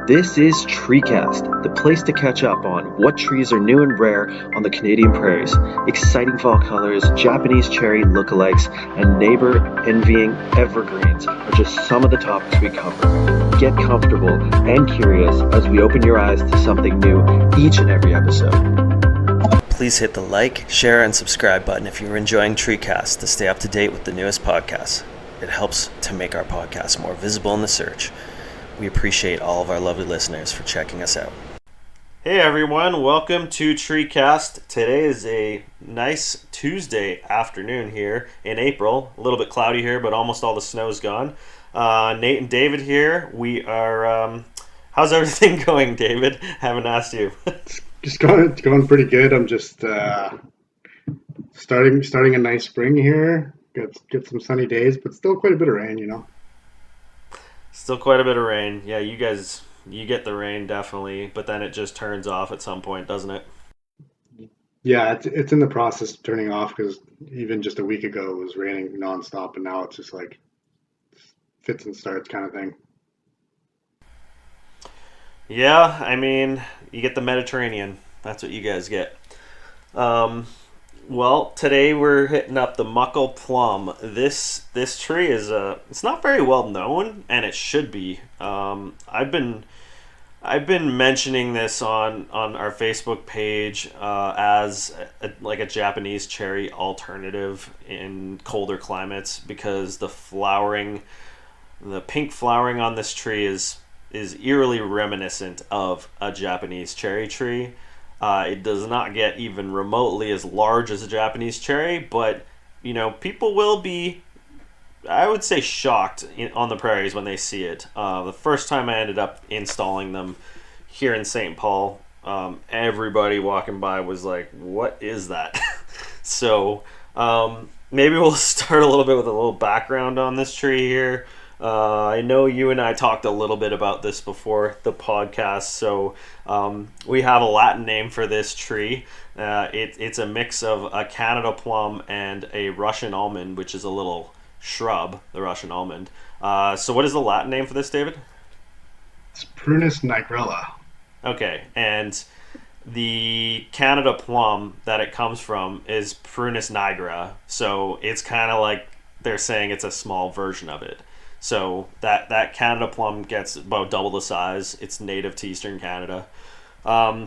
This is Treecast, the place to catch up on what trees are new and rare on the Canadian prairies, exciting fall colors, Japanese cherry lookalikes, and neighbor-envying evergreens are just some of the topics we cover. Get comfortable and curious as we open your eyes to something new each and every episode. Please hit the like, share, and subscribe button if you're enjoying Treecast to stay up to date with the newest podcasts. It helps to make our podcast more visible in the search. We appreciate all of our lovely listeners for checking us out. Hey everyone, welcome to Treecast. Today is a nice Tuesday afternoon here in April. A little bit cloudy here, but almost all the snow's gone. Nate and David here. We are, how's everything going, David? Haven't asked you. It's going pretty good. I'm just starting a nice spring here. Get some sunny days, but still quite a bit of rain, you know. Still quite a bit of rain. Yeah, you guys, you get the rain definitely, but then it just turns off at some point, doesn't it? Yeah, it's in the process of turning off because even just a week ago it was raining nonstop, and now it's just like fits and starts kind of thing. Yeah, I mean, you get the Mediterranean. That's what you guys get. Well, today we're hitting up the Muckle Plum. This tree is it's not very well known, and it should be. I've been mentioning this on our Facebook page as like a Japanese cherry alternative in colder climates because the pink flowering on this tree is eerily reminiscent of a Japanese cherry tree. It does not get even remotely as large as a Japanese cherry, but you know, people will be, I would say, shocked on the prairies when they see it. The first time I ended up installing them here in St. Paul, everybody walking by was like, "What is that?" So maybe we'll start a little bit with a little background on this tree here. I know you and I talked a little bit about this before the podcast, so we have a Latin name for this tree. It's a mix of a Canada plum and a Russian almond, which is a little shrub, the Russian almond. So what is the Latin name for this, David? It's Prunus nigrella. Okay, and the Canada plum that it comes from is Prunus nigra, so it's kind of like they're saying it's a small version of it. So that Canada plum gets about double the size. It's native to Eastern Canada.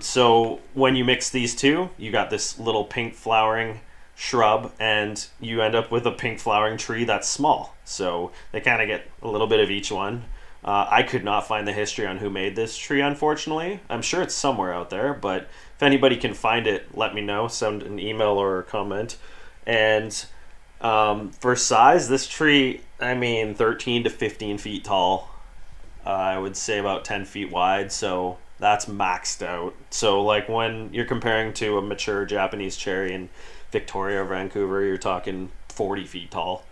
So when you mix these two, you got this little pink flowering shrub, and you end up with a pink flowering tree that's small. So they kind of get a little bit of each one. I could not find the history on who made this tree, unfortunately. I'm sure it's somewhere out there, but if anybody can find it, let me know. Send an email or a comment. And for size, this tree, I mean, 13 to 15 feet tall. I would say about 10 feet wide, so that's maxed out. So like when you're comparing to a mature Japanese cherry in Victoria or Vancouver, you're talking 40 feet tall.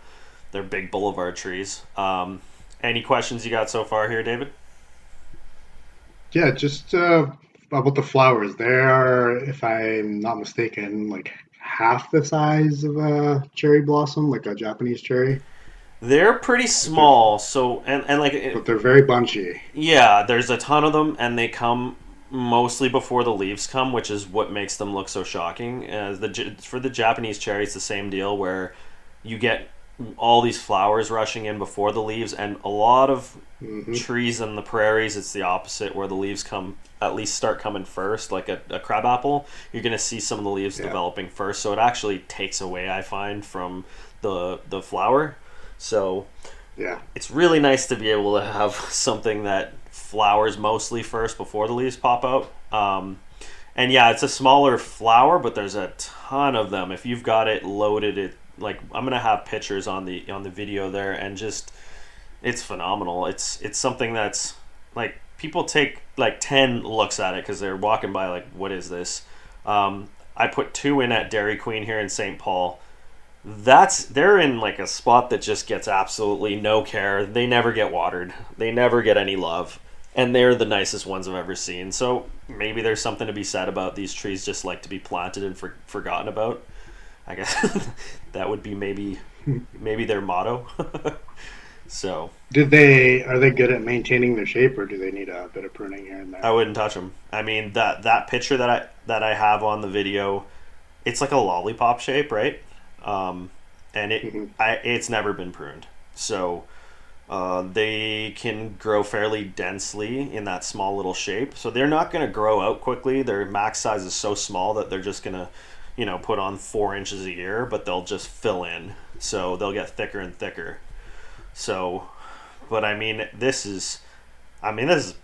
They're big boulevard trees. Any questions you got so far here, David? Yeah, just about the flowers. They are, if I'm not mistaken, like half the size of a cherry blossom, like a Japanese cherry. They're pretty small, so and like, but they're very bunchy. Yeah, there's a ton of them, and they come mostly before the leaves come, which is what makes them look so shocking. For the Japanese cherry, it's the same deal where you get all these flowers rushing in before the leaves, and a lot of trees in the prairies, it's the opposite, where the leaves at least start coming first. Like a crabapple, you're going to see some of the leaves developing first, so it actually takes away, I find, from the flower. So yeah, it's really nice to be able to have something that flowers mostly first before the leaves pop out. And yeah, it's a smaller flower, but there's a ton of them. If you've got it loaded, like I'm gonna have pictures on the video there, and just it's phenomenal. It's something that's like people take like 10 looks at it because they're walking by like, what is this? I put 2 in at Dairy Queen here in St. Paul. They're in like a spot that just gets absolutely no care. They never get watered. They never get any love. And they're the nicest ones I've ever seen. So maybe there's something to be said about these trees just like to be planted and forgotten about. I guess that would be maybe their motto. So Are they good at maintaining their shape, or do they need a bit of pruning here and I there? wouldn't touch them. I mean that picture that I have on the video, it's like a lollipop shape, right? Um, and Hmm. it's never been pruned. So they can grow fairly densely in that small little shape. So they're not going to grow out quickly. Their max size is so small that they're just going to, put on 4 inches a year, but they'll just fill in. So they'll get thicker and thicker. So, but I mean, this is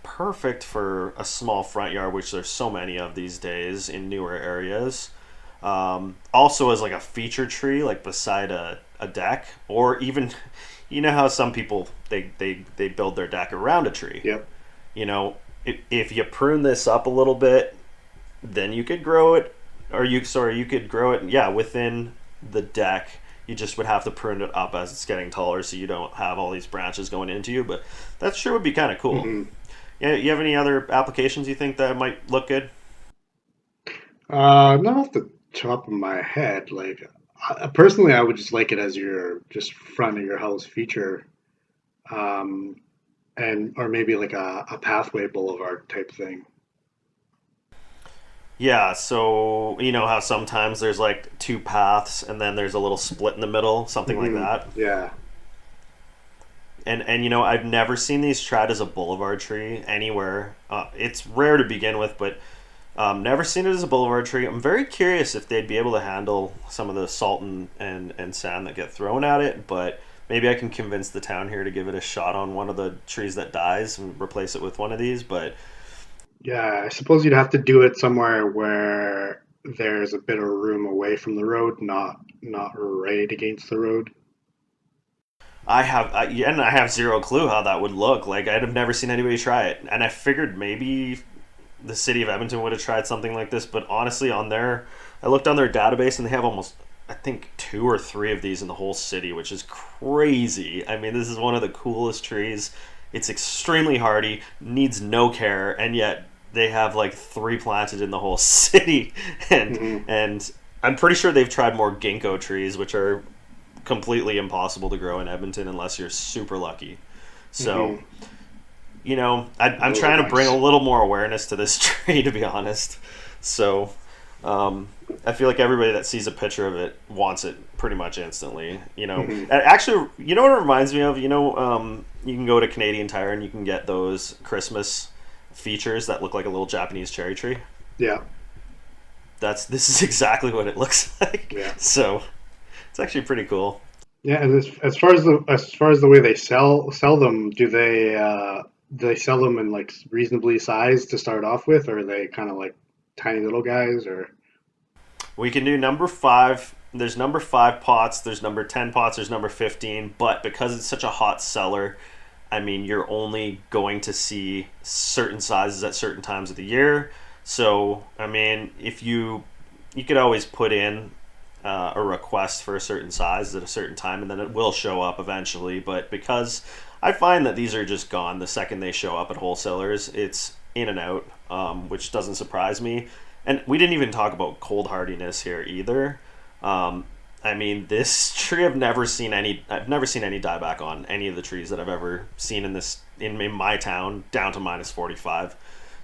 perfect for a small front yard, which there's so many of these days in newer areas. Also, as like a feature tree, like beside a deck, or even, how some people they build their deck around a tree. Yep. If you prune this up a little bit, then you could grow it, or you could grow it, yeah, within the deck. You just would have to prune it up as it's getting taller, so you don't have all these branches going into you. But that sure would be kind of cool. Hmm. Yeah, you have any other applications you think that might look good? Not off the top of my head. Like, personally, I would just like it as your just front of your house feature, um, and or maybe like a pathway boulevard type thing. Yeah, so you know how sometimes there's like two paths and then there's a little split in the middle, something like Hmm. that. Yeah. And I've never seen these tried as a boulevard tree anywhere. It's rare to begin with, but never seen it as a boulevard tree. I'm very curious if they'd be able to handle some of the salt and sand that get thrown at it, but maybe I can convince the town here to give it a shot on one of the trees that dies and replace it with one of these. But Yeah, I suppose you'd have to do it somewhere where there's a bit of room away from the road, not right against the road. yeah, and I have zero clue how that would look. Like I'd have never seen anybody try it, and I figured maybe the city of Edmonton would have tried something like this. But honestly, I looked on their database, and they have almost, I think, two or three of these in the whole city, which is crazy. I mean, this is one of the coolest trees. It's extremely hardy, needs no care, and yet they have like three planted in the whole city, and Hmm. and I'm pretty sure they've tried more ginkgo trees, which are completely impossible to grow in Edmonton unless you're super lucky. So, Hmm. I'm Those are trying to bring a nice. little more awareness to this tree, to be honest. So, um, I feel like everybody that sees a picture of it wants it pretty much instantly. Hmm. And actually, you know what it reminds me of? You can go to Canadian Tire and you can get those Christmas features that look like a little Japanese cherry tree. Yeah, This is exactly what it looks like. yeah, So it's actually pretty cool. yeah. And as far as the way they sell them, do they sell them in like reasonably sized to start off with, or are they kind of like tiny little guys? Or We can do number five. There's number five pots. There's number 10 pots. There's number 15. But because it's such a hot seller, I mean, you're only going to see certain sizes at certain times of the year. So, I mean, if you could always put in a request for a certain size at a certain time, and then it will show up eventually. But because I find that these are just gone the second they show up at wholesalers, it's in and out, which doesn't surprise me. And we didn't even talk about cold hardiness here either. Um, I mean, this tree I've never seen any dieback on any of the trees that I've ever seen in my town down to -45.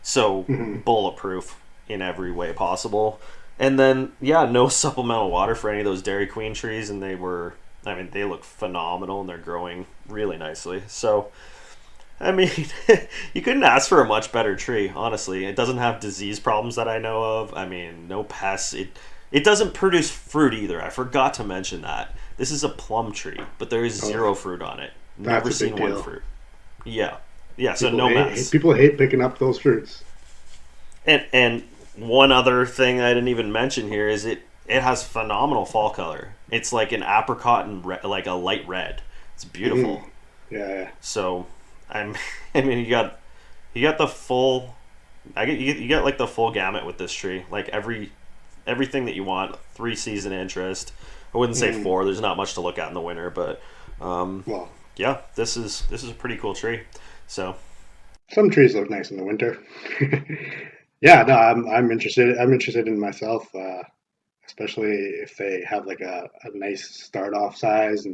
So Mhm. bulletproof in every way possible. And then yeah, no supplemental water for any of those Dairy Queen trees, and I mean, they look phenomenal and they're growing really nicely. So I mean, you couldn't ask for a much better tree, honestly. It doesn't have disease problems that I know of. I mean, no pests. It doesn't produce fruit either. I forgot to mention that. This is a plum tree, but there is Oh, zero fruit on it. that's Never a big seen one deal. fruit. Yeah. Yeah, so no mess. People hate picking up those fruits. And one other thing I didn't even mention here is it has phenomenal fall color. It's like an apricot and like a light red. It's Hmm. beautiful. Yeah, yeah. So I'm I mean you got the full you get like the full gamut with this tree. Like everything that you want. 3 season interest. I wouldn't say Mm. four. There's not much to look at in the winter, but um, Well, yeah, this is a pretty cool tree. So some trees look nice in the winter. Yeah, no, I'm interested. I'm interested in myself, especially if they have like a nice start off size,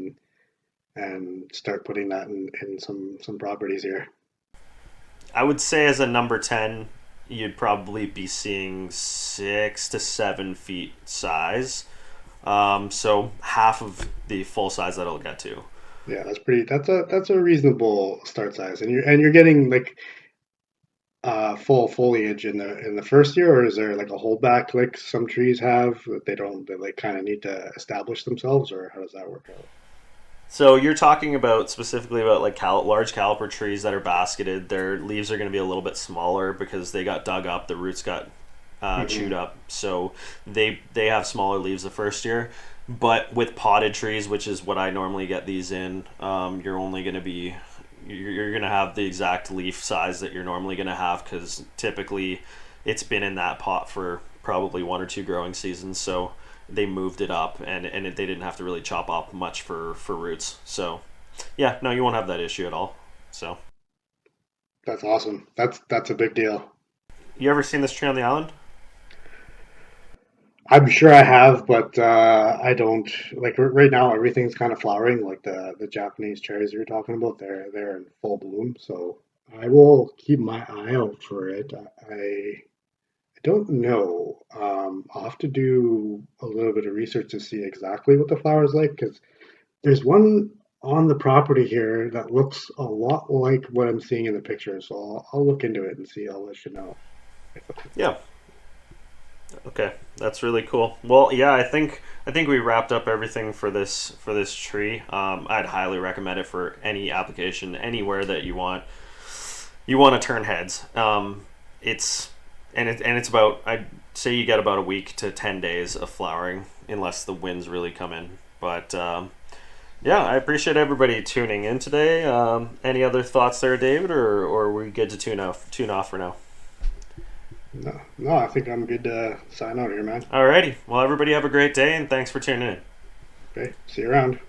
and start putting that in some properties here. I would say as a number 10, you'd probably be seeing 6 to 7 feet size. So half of the full size that it'll get to. Yeah, that's a reasonable start size, and you're getting like full foliage in the first year, or is there like a holdback like some trees have that they like kind of need to establish themselves, or how does that work out? So you're talking about specifically about like large caliper trees that are basketed. Their leaves are going to be a little bit smaller because they got dug up. The roots got chewed Hmm. up, so they have smaller leaves the first year. But with potted trees, which is what I normally get these in, you're only going to be you're going to have the exact leaf size that you're normally going to have because typically it's been in that pot for probably 1 or 2 growing seasons. So they moved it up they didn't have to really chop up much for roots. So yeah, no, you won't have that issue at all. So That's awesome. That's a big deal. you ever seen this tree on the island? I'm sure I have, but I don't like right now. Everything's kind of flowering, like the Japanese cherries you were talking about. They're in full bloom, so I will keep my eye out for it. I don't know. I'll have to do a little bit of research to see exactly what the flower's like, because there's one on the property here that looks a lot like what I'm seeing in the picture. So I'll look into it and see. I'll let you know. Yeah. Okay, that's really cool. Well, yeah, I think we wrapped up everything for this tree. I'd highly recommend it for any application anywhere that you want to turn heads. It's and it's about, I'd say you get about a week to 10 days of flowering unless the winds really come in. But yeah, I appreciate everybody tuning in today. Any other thoughts there, David, or are we good to tune off for now? No, no, I think I'm good to sign out here, man. Alrighty. Well, everybody have a great day and thanks for tuning in. Okay, see you around.